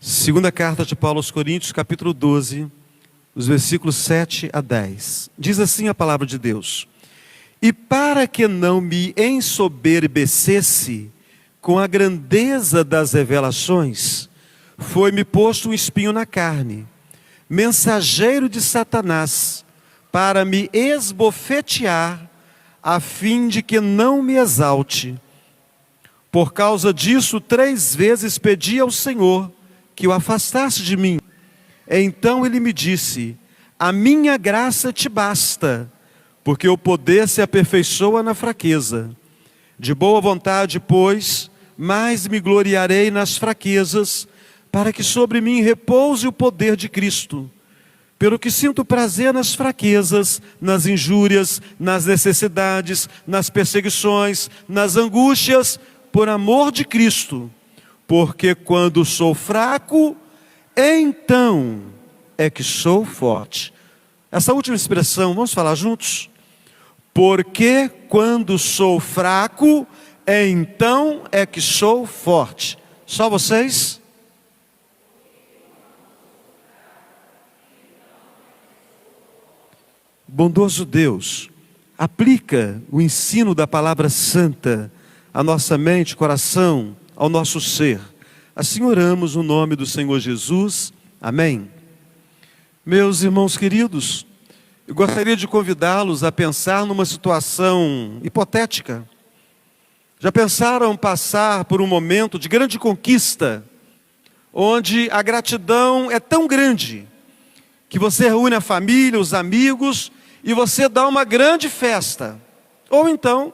Segunda carta de Paulo aos Coríntios, capítulo 12, os versículos 7 a 10. Diz assim a palavra de Deus: E para que não me ensoberbecesse com a grandeza das revelações, foi-me posto um espinho na carne, mensageiro de Satanás, para me esbofetear, a fim de que não me exalte. Por causa disso, 3 vezes pedi ao Senhor que o afastasse de mim. Então ele me disse: a minha graça te basta, porque o poder se aperfeiçoa na fraqueza. De boa vontade, pois, mais me gloriarei nas fraquezas, para que sobre mim repouse o poder de Cristo. Pelo que sinto prazer nas fraquezas, nas injúrias, nas necessidades, nas perseguições, nas angústias, por amor de Cristo. Porque quando sou fraco, então é que sou forte. Essa última expressão, vamos falar juntos? Porque quando sou fraco, então é que sou forte. Só vocês? Bondoso Deus, aplica o ensino da palavra santa à nossa mente, coração, ao nosso ser. Assim oramos no nome do Senhor Jesus. Amém. Meus irmãos queridos, eu gostaria de convidá-los a pensar numa situação hipotética. Já pensaram passar por um momento de grande conquista, onde a gratidão é tão grande, que você reúne a família, os amigos, e você dá uma grande festa? Ou então,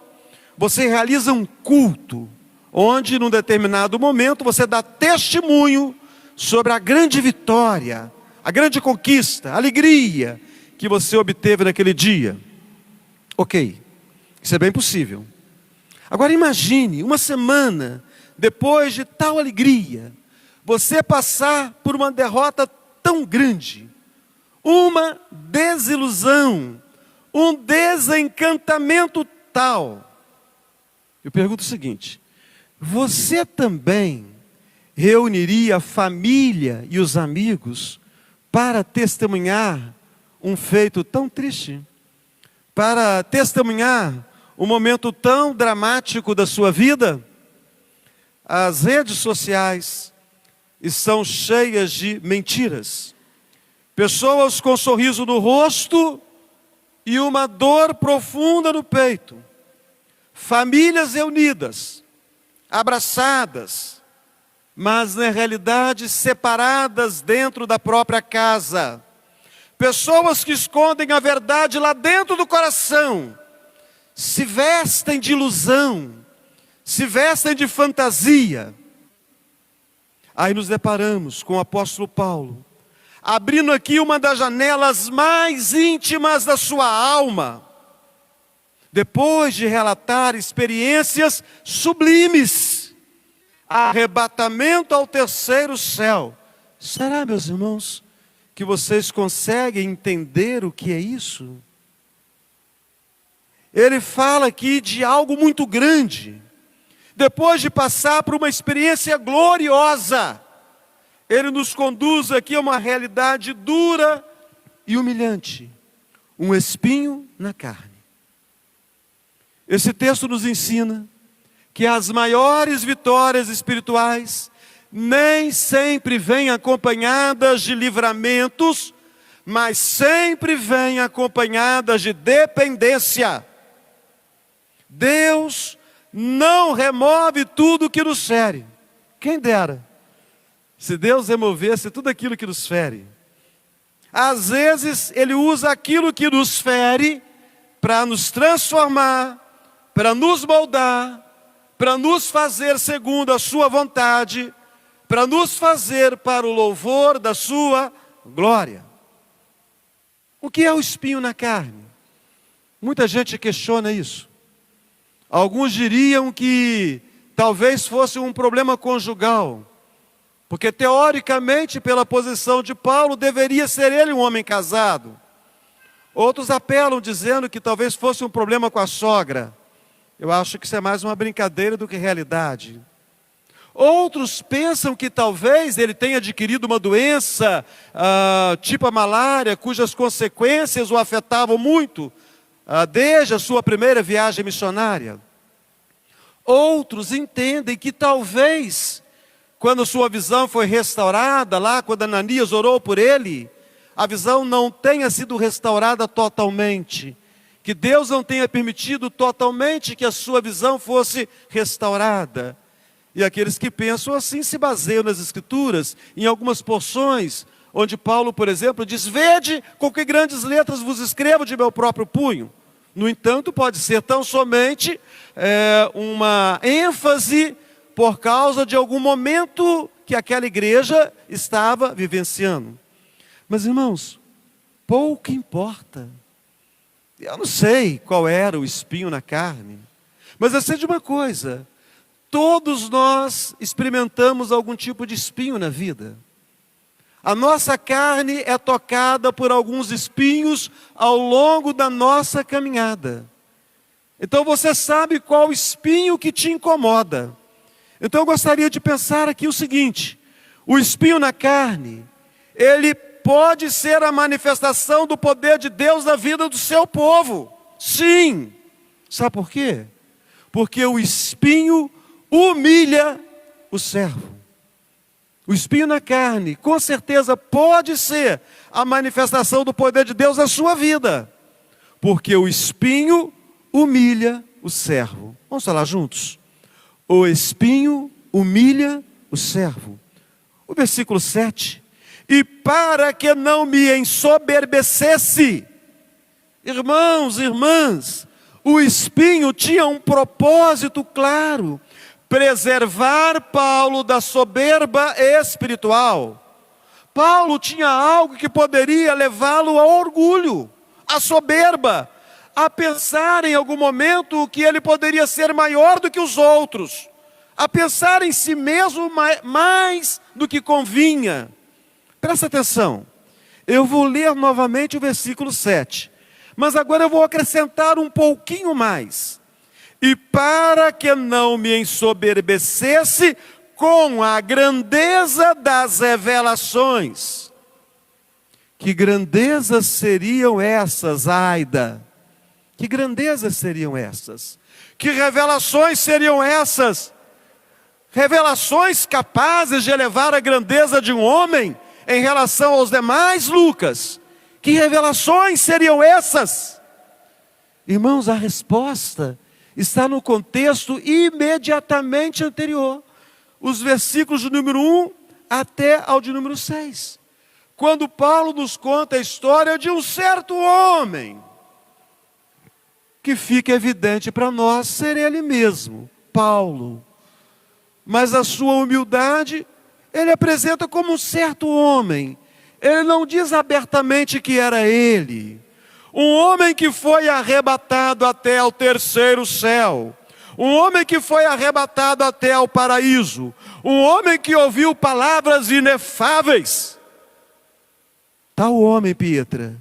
você realiza um culto, onde num determinado momento você dá testemunho sobre a grande vitória, a grande conquista, a alegria que você obteve naquele dia. Ok, isso é bem possível. Agora imagine, uma semana depois de tal alegria, você passar por uma derrota tão grande, uma desilusão, um desencantamento tal. Eu pergunto o seguinte: você também reuniria a família e os amigos para testemunhar um feito tão triste? Para testemunhar um momento tão dramático da sua vida? As redes sociais estão cheias de mentiras. Pessoas com um sorriso no rosto e uma dor profunda no peito. Famílias reunidas, abraçadas, mas na realidade separadas dentro da própria casa. Pessoas que escondem a verdade lá dentro do coração, se vestem de ilusão, se vestem de fantasia. Aí nos deparamos com o apóstolo Paulo, abrindo aqui uma das janelas mais íntimas da sua alma, depois de relatar experiências sublimes, arrebatamento ao terceiro céu. Será, meus irmãos, que vocês conseguem entender o que é isso? Ele fala aqui de algo muito grande. Depois de passar por uma experiência gloriosa, ele nos conduz aqui a uma realidade dura e humilhante. Um espinho na carne. Esse texto nos ensina que as maiores vitórias espirituais nem sempre vêm acompanhadas de livramentos, mas sempre vêm acompanhadas de dependência. Deus não remove tudo que nos fere. Quem dera, se Deus removesse tudo aquilo que nos fere. Às vezes Ele usa aquilo que nos fere para nos transformar, para nos moldar, para nos fazer segundo a sua vontade, para nos fazer para o louvor da sua glória. O que é o espinho na carne? Muita gente questiona isso. Alguns diriam que talvez fosse um problema conjugal, porque teoricamente, pela posição de Paulo, deveria ser ele um homem casado. Outros apelam dizendo que talvez fosse um problema com a sogra. Eu acho que isso é mais uma brincadeira do que realidade. Outros pensam que talvez ele tenha adquirido uma doença, tipo a malária, cujas consequências o afetavam muito, desde a sua primeira viagem missionária. Outros entendem que talvez, quando sua visão foi restaurada, lá quando Ananias orou por ele, a visão não tenha sido restaurada totalmente, que Deus não tenha permitido totalmente que a sua visão fosse restaurada. E aqueles que pensam assim se baseiam nas Escrituras, em algumas porções, onde Paulo, por exemplo, diz: vede com que grandes letras vos escrevo de meu próprio punho. No entanto, pode ser tão somente uma ênfase por causa de algum momento que aquela igreja estava vivenciando. Mas, irmãos, pouco importa. Eu não sei qual era o espinho na carne, mas eu sei de uma coisa: todos nós experimentamos algum tipo de espinho na vida. A nossa carne é tocada por alguns espinhos ao longo da nossa caminhada. Então você sabe qual espinho que te incomoda. Então eu gostaria de pensar aqui o seguinte: o espinho na carne, ele pode ser a manifestação do poder de Deus na vida do seu povo. Sim. Sabe por quê? Porque o espinho humilha o servo. O espinho na carne, com certeza, pode ser a manifestação do poder de Deus na sua vida. Porque o espinho humilha o servo. Vamos falar juntos? O espinho humilha o servo. O versículo 7. E para que não me ensoberbecesse. Irmãos, irmãs, o espinho tinha um propósito claro: preservar Paulo da soberba espiritual. Paulo tinha algo que poderia levá-lo ao orgulho, à soberba, a pensar em algum momento que ele poderia ser maior do que os outros, a pensar em si mesmo mais do que convinha. Presta atenção, eu vou ler novamente o versículo 7, mas agora eu vou acrescentar um pouquinho mais. E para que não me ensoberbecesse com a grandeza das revelações. Que grandezas seriam essas, Aida? Que grandezas seriam essas? Que revelações seriam essas? Revelações capazes de elevar a grandeza de um homem em relação aos demais, Lucas? Que revelações seriam essas? Irmãos, a resposta está no contexto imediatamente anterior. Os versículos do número 1 até ao de número 6. Quando Paulo nos conta a história de um certo homem, que fica evidente para nós ser ele mesmo, Paulo. Mas a sua humildade, ele apresenta como um certo homem. Ele não diz abertamente que era ele. Um homem que foi arrebatado até ao terceiro céu. Um homem que foi arrebatado até ao paraíso. Um homem que ouviu palavras inefáveis. Tal homem, Pietra,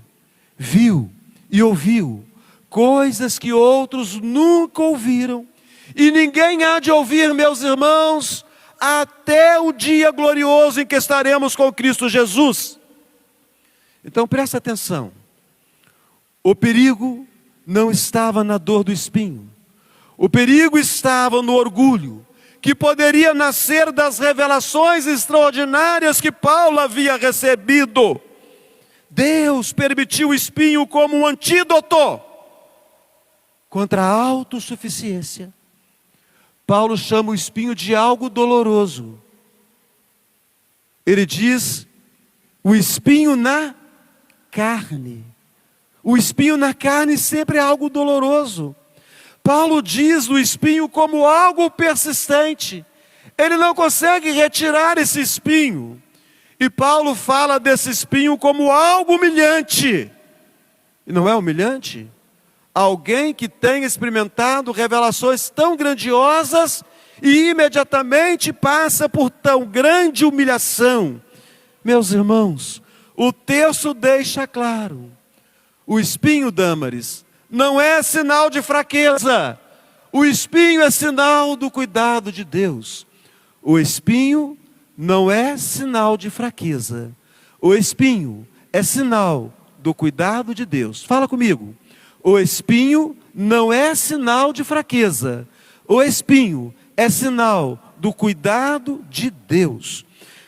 viu e ouviu coisas que outros nunca ouviram. E ninguém há de ouvir, meus irmãos, até o dia glorioso em que estaremos com Cristo Jesus. Então presta atenção. O perigo não estava na dor do espinho. O perigo estava no orgulho, que poderia nascer das revelações extraordinárias que Paulo havia recebido. Deus permitiu o espinho como um antídoto contra a autossuficiência. Paulo chama o espinho de algo doloroso. Ele diz, o espinho na carne. O espinho na carne sempre é algo doloroso. Paulo diz do espinho como algo persistente. Ele não consegue retirar esse espinho. E Paulo fala desse espinho como algo humilhante. E não é humilhante? Alguém que tenha experimentado revelações tão grandiosas e imediatamente passa por tão grande humilhação. Meus irmãos, o texto deixa claro. O espinho, Dâmaris, não é sinal de fraqueza. O espinho é sinal do cuidado de Deus. O espinho não é sinal de fraqueza. O espinho é sinal do cuidado de Deus. Fala comigo. O espinho não é sinal de fraqueza. O espinho é sinal do cuidado de Deus.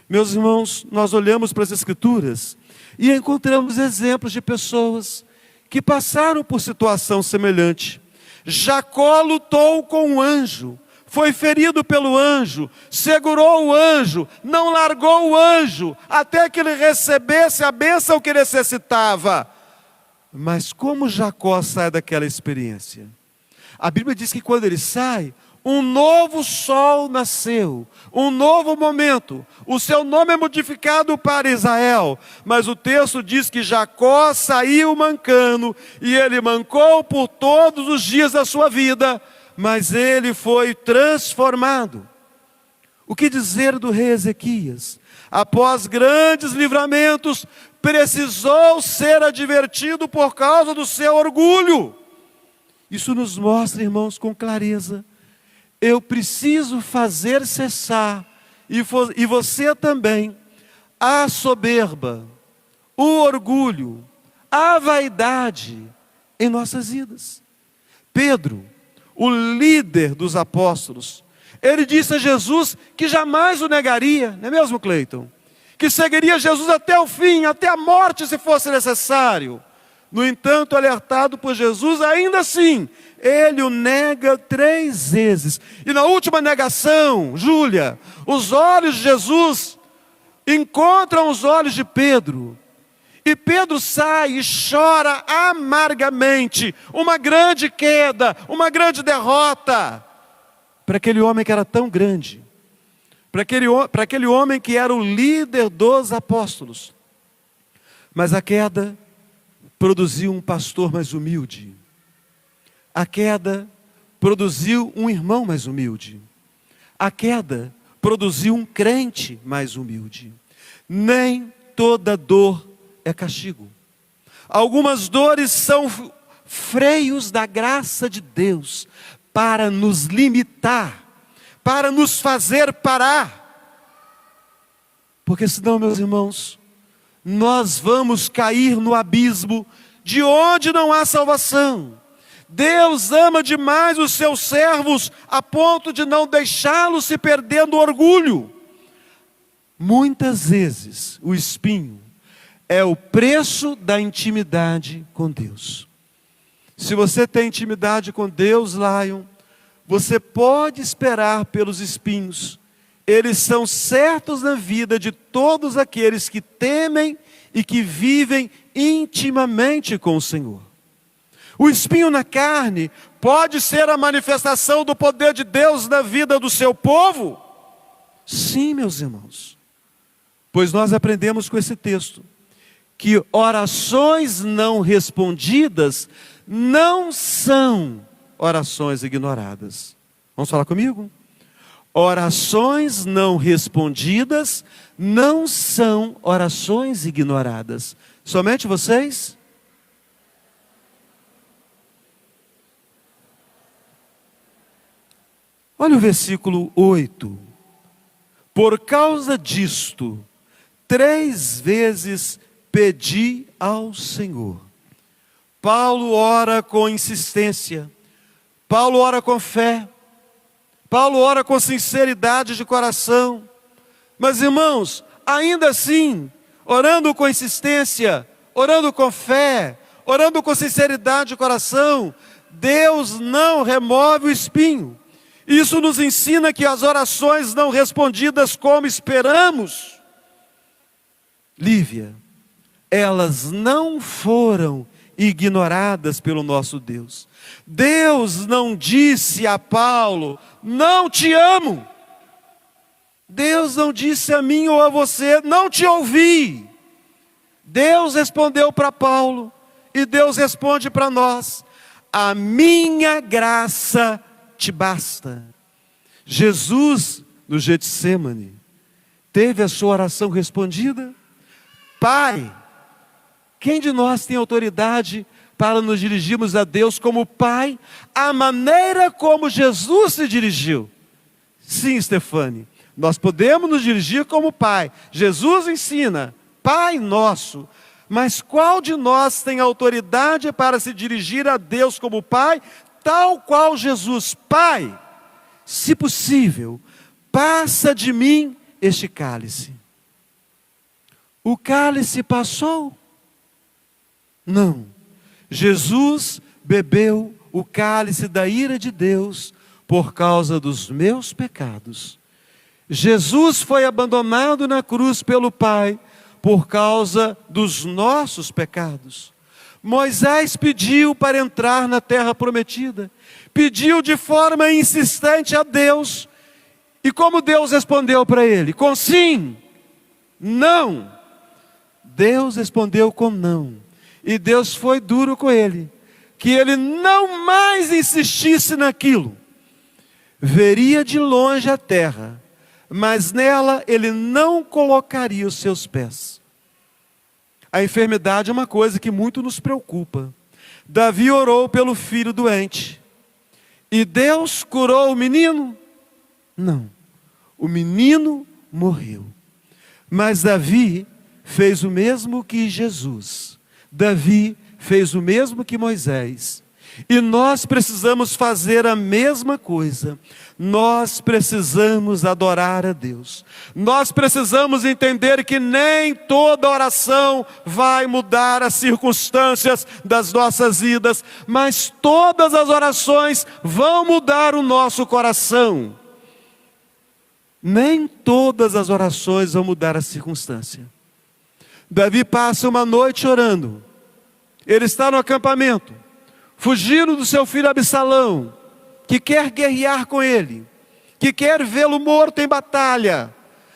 Meus irmãos, nós olhamos para as Escrituras e encontramos exemplos de pessoas que passaram por situação semelhante. Jacó lutou com um anjo, foi ferido pelo anjo, segurou o anjo, não largou o anjo, até que ele recebesse a bênção que necessitava. Mas como Jacó sai daquela experiência? A Bíblia diz que quando ele sai, um novo sol nasceu, um novo momento. O seu nome é modificado para Israel, mas o texto diz que Jacó saiu mancando, e ele mancou por todos os dias da sua vida, mas ele foi transformado. O que dizer do rei Ezequias? Após grandes livramentos, precisou ser advertido por causa do seu orgulho. Isso nos mostra, irmãos, com clareza. Eu preciso fazer cessar, e você também, a soberba, o orgulho, a vaidade em nossas vidas. Pedro, o líder dos apóstolos, ele disse a Jesus que jamais o negaria, não é mesmo, Cleiton? Que seguiria Jesus até o fim, até a morte, se fosse necessário. No entanto, alertado por Jesus, ainda assim, ele o nega 3 vezes. E na última negação, Júlia, os olhos de Jesus encontram os olhos de Pedro. E Pedro sai e chora amargamente. Uma grande queda, uma grande derrota. Para aquele homem que era tão grande. Para aquele homem que era o líder dos apóstolos. Mas a queda produziu um pastor mais humilde. A queda produziu um irmão mais humilde. A queda produziu um crente mais humilde. Nem toda dor é castigo. Algumas dores são freios da graça de Deus para nos limitar, para nos fazer parar. Porque senão, meus irmãos, nós vamos cair no abismo de onde não há salvação. Deus ama demais os seus servos a ponto de não deixá-los se perder no orgulho. Muitas vezes o espinho é o preço da intimidade com Deus. Se você tem intimidade com Deus, Lion, você pode esperar pelos espinhos. Eles são certos na vida de todos aqueles que temem e que vivem intimamente com o Senhor. O espinho na carne pode ser a manifestação do poder de Deus na vida do seu povo? Sim, meus irmãos. Pois nós aprendemos com esse texto que orações não respondidas não são orações ignoradas. Vamos falar comigo? Orações não respondidas não são orações ignoradas. Somente vocês? Olha o versículo 8. Por causa disto, 3 vezes pedi ao Senhor. Paulo ora com insistência. Paulo ora com fé. Paulo ora com sinceridade de coração. Mas, irmãos, ainda assim, orando com insistência, orando com fé, orando com sinceridade de coração, Deus não remove o espinho. Isso nos ensina que as orações não respondidas como esperamos, Lívia, elas não foram ignoradas pelo nosso Deus. Deus não disse a Paulo, não te amo. Deus não disse a mim ou a você, não te ouvi. Deus respondeu para Paulo, e Deus responde para nós, a minha graça te basta. Jesus, no Getsêmani, teve a sua oração respondida. Pai, quem de nós tem autoridade para nos dirigirmos a Deus como Pai, a maneira como Jesus se dirigiu? Sim, Stefane, Nós podemos nos dirigir como Pai. Jesus ensina, Pai nosso. Mas qual de nós tem autoridade para se dirigir a Deus como Pai, tal qual Jesus? Pai, se possível, passa de mim este cálice. O cálice passou? Não. Jesus bebeu o cálice da ira de Deus por causa dos meus pecados. Jesus foi abandonado na cruz pelo Pai por causa dos nossos pecados. Moisés pediu para entrar na terra prometida. Pediu de forma insistente a Deus. E como Deus respondeu para ele? Com sim, não. Deus respondeu com não. E Deus foi duro com ele, que ele não mais insistisse naquilo. Veria de longe a terra, mas nela ele não colocaria os seus pés. A enfermidade é uma coisa que muito nos preocupa. Davi orou pelo filho doente. E Deus curou o menino? Não. O menino morreu. Mas Davi fez o mesmo que Jesus. Davi fez o mesmo que Moisés. E nós precisamos fazer a mesma coisa. Nós precisamos adorar a Deus. Nós precisamos entender que nem toda oração vai mudar as circunstâncias das nossas vidas, mas todas as orações vão mudar o nosso coração. Nem todas as orações vão mudar a circunstância. Davi passa uma noite orando. Ele está no acampamento, fugindo do seu filho Absalão, que quer guerrear com ele, que quer vê-lo morto em batalha.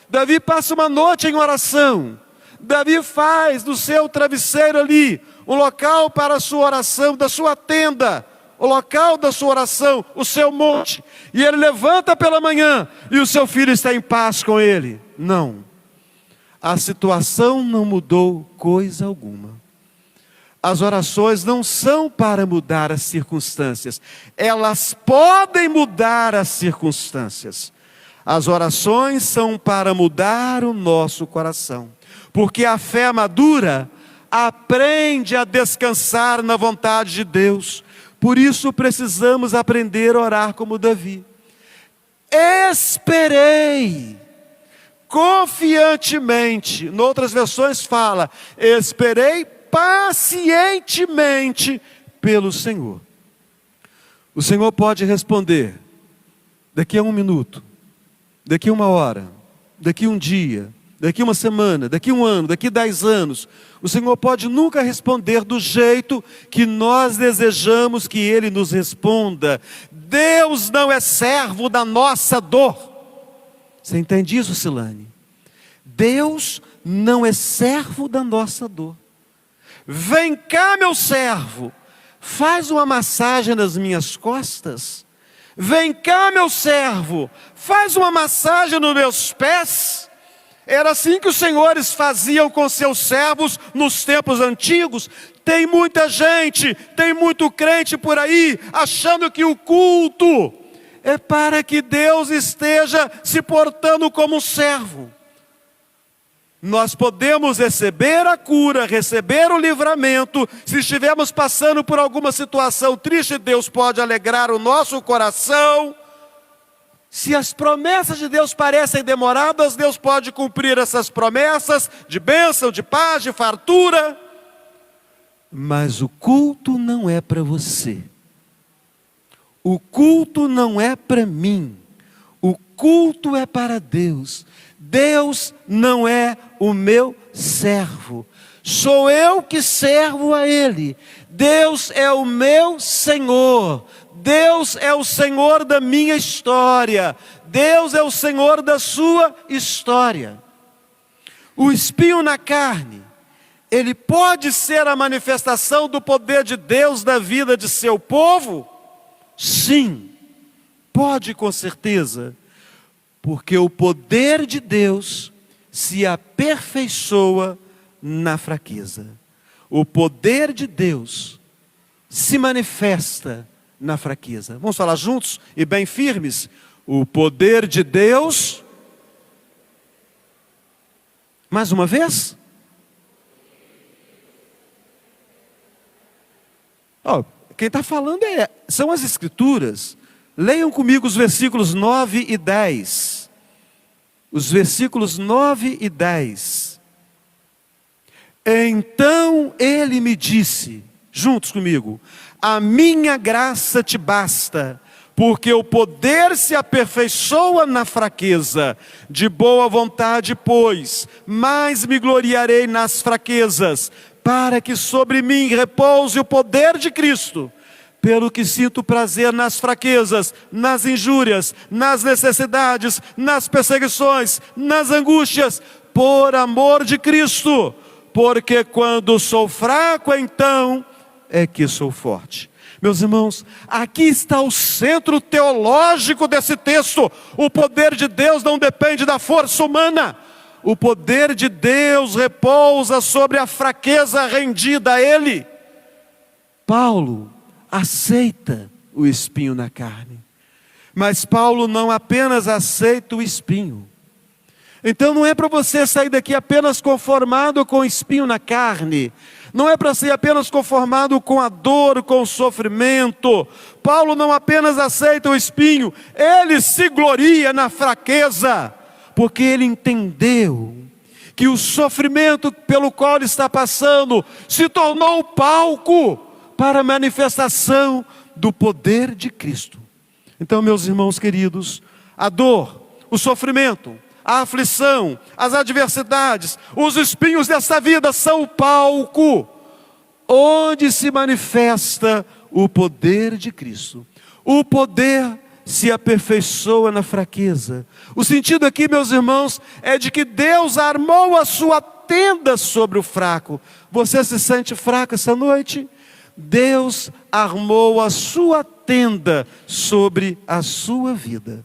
Davi passa uma noite em oração. Davi faz do seu travesseiro ali um local para a sua oração, da sua tenda, o local da sua oração, o seu monte. E ele levanta pela manhã e o seu filho está em paz com ele. Não. A situação não mudou coisa alguma. As orações não são para mudar as circunstâncias. Elas podem mudar as circunstâncias. As orações são para mudar o nosso coração. Porque a fé madura aprende a descansar na vontade de Deus. Por isso precisamos aprender a orar como Davi. Esperei confiantemente. Em outras versões fala, esperei pacientemente pelo Senhor. O Senhor pode responder daqui a 1 minuto, daqui a 1 hora, daqui a 1 dia, daqui a 1 semana, daqui a 1 ano, daqui a 10 anos. O Senhor pode nunca responder do jeito que nós desejamos que Ele nos responda. Deus não é servo da nossa dor. Você entende isso, Silane? Deus não é servo da nossa dor. Vem cá, meu servo, faz uma massagem nas minhas costas. Vem cá, meu servo, faz uma massagem nos meus pés. Era assim que os senhores faziam com seus servos nos tempos antigos. Tem muita gente, tem muito crente por aí, achando que o culto é para que Deus esteja se portando como um servo. Nós podemos receber a cura, receber o livramento. Se estivermos passando por alguma situação triste, Deus pode alegrar o nosso coração. Se as promessas de Deus parecem demoradas, Deus pode cumprir essas promessas de bênção, de paz, de fartura. Mas o culto não é para você. O culto não é para mim. O culto é para Deus. Deus não é o meu servo. Sou eu que servo a Ele. Deus é o meu Senhor. Deus é o Senhor da minha história. Deus é o Senhor da sua história. O espinho na carne, ele pode ser a manifestação do poder de Deus na vida de seu povo? Sim, pode com certeza. Porque o poder de Deus se aperfeiçoa na fraqueza. O poder de Deus se manifesta na fraqueza. Vamos falar juntos e bem firmes? O poder de Deus Mais uma vez? Quem está falando são as Escrituras. Leiam comigo os versículos 9 e 10. Os versículos 9 e 10. Então ele me disse, juntos comigo: a minha graça te basta, porque o poder se aperfeiçoa na fraqueza. De boa vontade, pois, mais me gloriarei nas fraquezas, para que sobre mim repouse o poder de Cristo. Pelo que sinto prazer nas fraquezas, nas injúrias, nas necessidades, nas perseguições, nas angústias, por amor de Cristo. Porque quando sou fraco, então é que sou forte. Meus irmãos, aqui está o centro teológico desse texto. O poder de Deus não depende da força humana. O poder de Deus repousa sobre a fraqueza rendida a Ele. Paulo aceita o espinho na carne. Mas Paulo não apenas aceita o espinho. Então não é para você sair daqui apenas conformado com o espinho na carne. Não é para ser apenas conformado com a dor, com o sofrimento. Paulo não apenas aceita o espinho, ele se gloria na fraqueza, porque ele entendeu que o sofrimento pelo qual ele está passando se tornou o palco para a manifestação do poder de Cristo. Então, meus irmãos queridos, a dor, o sofrimento, a aflição, as adversidades, os espinhos dessa vida são o palco onde se manifesta o poder de Cristo. O poder se aperfeiçoa na fraqueza. O sentido aqui, meus irmãos, é de que Deus armou a sua tenda sobre o fraco. Você se sente fraco essa noite? Deus armou a sua tenda sobre a sua vida.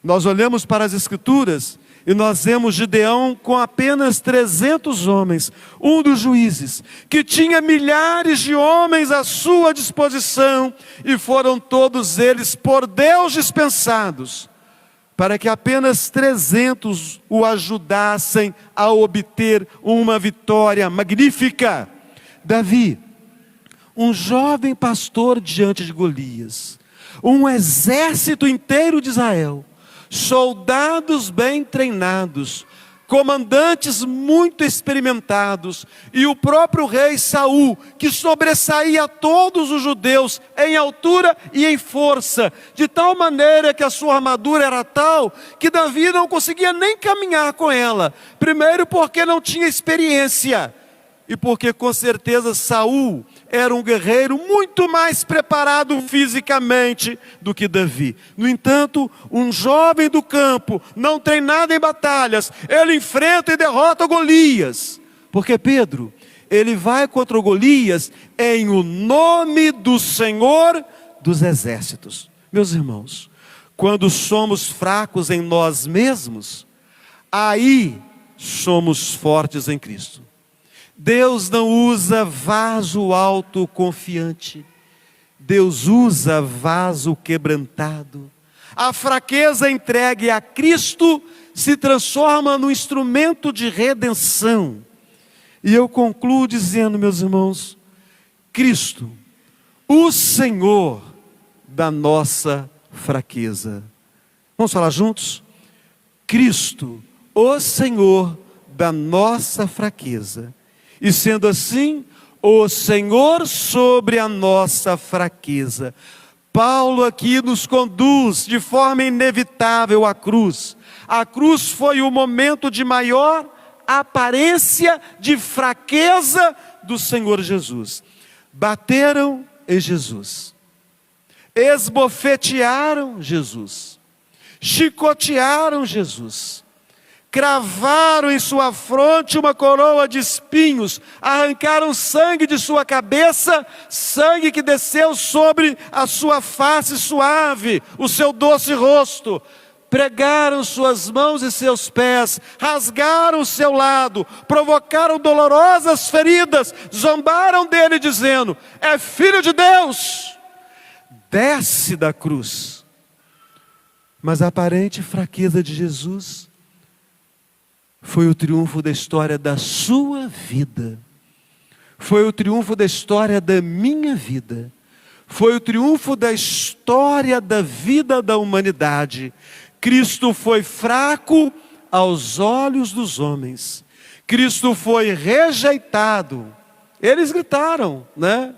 Nós olhamos para as Escrituras e nós vemos Gideão com apenas 300 homens, um dos juízes, que tinha milhares de homens à sua disposição, e foram todos eles por Deus dispensados, para que apenas 300 o ajudassem a obter uma vitória magnífica. Davi, um jovem pastor diante de Golias, um exército inteiro de Israel, soldados bem treinados, comandantes muito experimentados, e o próprio rei Saul, que sobressaía todos os judeus em altura e em força, de tal maneira que a sua armadura era tal, que Davi não conseguia nem caminhar com ela, primeiro porque não tinha experiência, e porque com certeza Saul era um guerreiro muito mais preparado fisicamente do que Davi. No entanto, um jovem do campo, não treinado em batalhas, ele enfrenta e derrota Golias. Porque Pedro, ele vai contra o Golias em o nome do Senhor dos exércitos. Meus irmãos, quando somos fracos em nós mesmos, aí somos fortes em Cristo. Deus não usa vaso autoconfiante, Deus usa vaso quebrantado. A fraqueza entregue a Cristo se transforma num instrumento de redenção. E eu concluo dizendo, meus irmãos, Cristo, o Senhor da nossa fraqueza. Vamos falar juntos? Cristo, o Senhor da nossa fraqueza. E sendo assim, o Senhor sobre a nossa fraqueza. Paulo aqui nos conduz de forma inevitável à cruz. A cruz foi o momento de maior aparência de fraqueza do Senhor Jesus. Bateram em Jesus, esbofetearam Jesus, chicotearam Jesus, cravaram em sua fronte uma coroa de espinhos, arrancaram sangue de sua cabeça, sangue que desceu sobre a sua face suave, o seu doce rosto. Pregaram suas mãos e seus pés, rasgaram o seu lado, provocaram dolorosas feridas, zombaram dele dizendo: é filho de Deus, desce da cruz. Mas a aparente fraqueza de Jesus foi o triunfo da história da sua vida, foi o triunfo da história da minha vida, foi o triunfo da história da vida da humanidade. Cristo foi fraco aos olhos dos homens, Cristo foi rejeitado. Eles gritaram, né?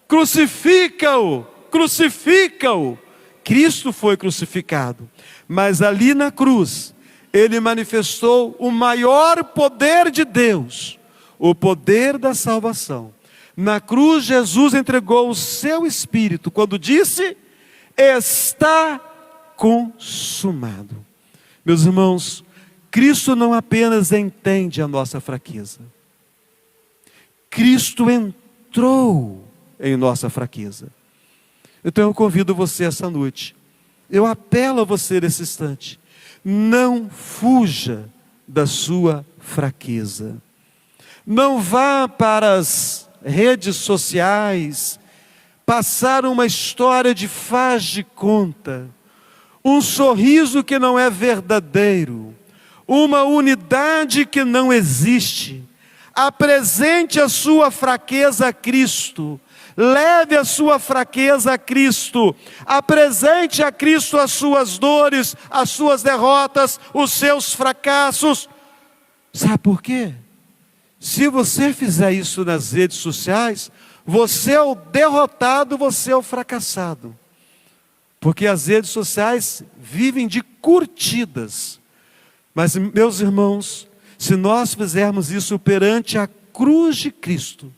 Crucifica-o, crucifica-o. Cristo foi crucificado, mas ali na cruz, Ele manifestou o maior poder de Deus, o poder da salvação. Na cruz, Jesus entregou o seu Espírito, quando disse: está consumado. Meus irmãos, Cristo não apenas entende a nossa fraqueza, Cristo entrou em nossa fraqueza. Então eu convido você essa noite, eu apelo a você nesse instante, não fuja da sua fraqueza. Não vá para as redes sociais passar uma história de faz de conta, um sorriso que não é verdadeiro, uma unidade que não existe. Apresente a sua fraqueza a Cristo, leve a sua fraqueza a Cristo, apresente a Cristo as suas dores, as suas derrotas, os seus fracassos. Sabe por quê? Se você fizer isso nas redes sociais, você é o derrotado, você é o fracassado. Porque as redes sociais vivem de curtidas. Mas, meus irmãos, se nós fizermos isso perante a cruz de Cristo,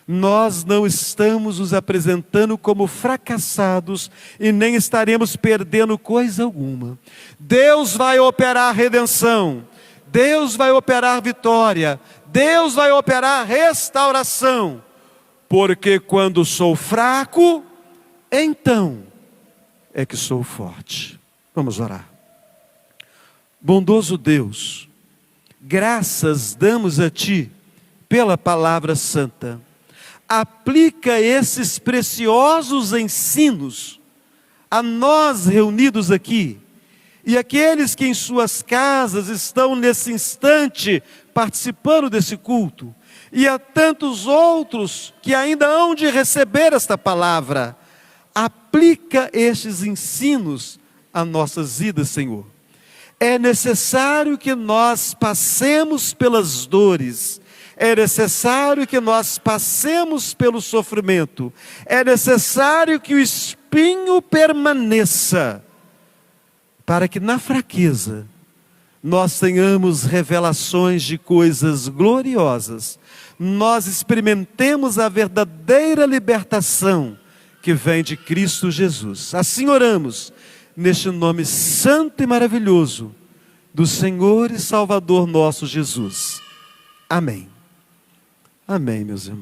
nós não estamos nos apresentando como fracassados e nem estaremos perdendo coisa alguma. Deus vai operar redenção, Deus vai operar vitória, Deus vai operar restauração, porque quando sou fraco, então é que sou forte. Vamos orar. Bondoso Deus, graças damos a Ti pela palavra santa. Aplica esses preciosos ensinos a nós reunidos aqui, e aqueles que em suas casas estão nesse instante participando desse culto, e a tantos outros que ainda hão de receber esta palavra. Aplica estes ensinos a nossas vidas, Senhor. É necessário que nós passemos pelas dores, é necessário que nós passemos pelo sofrimento, é necessário que o espinho permaneça, para que na fraqueza nós tenhamos revelações de coisas gloriosas, nós experimentemos a verdadeira libertação que vem de Cristo Jesus. Assim oramos, neste nome santo e maravilhoso do Senhor e Salvador nosso Jesus. Amém. Amém, meus irmãos.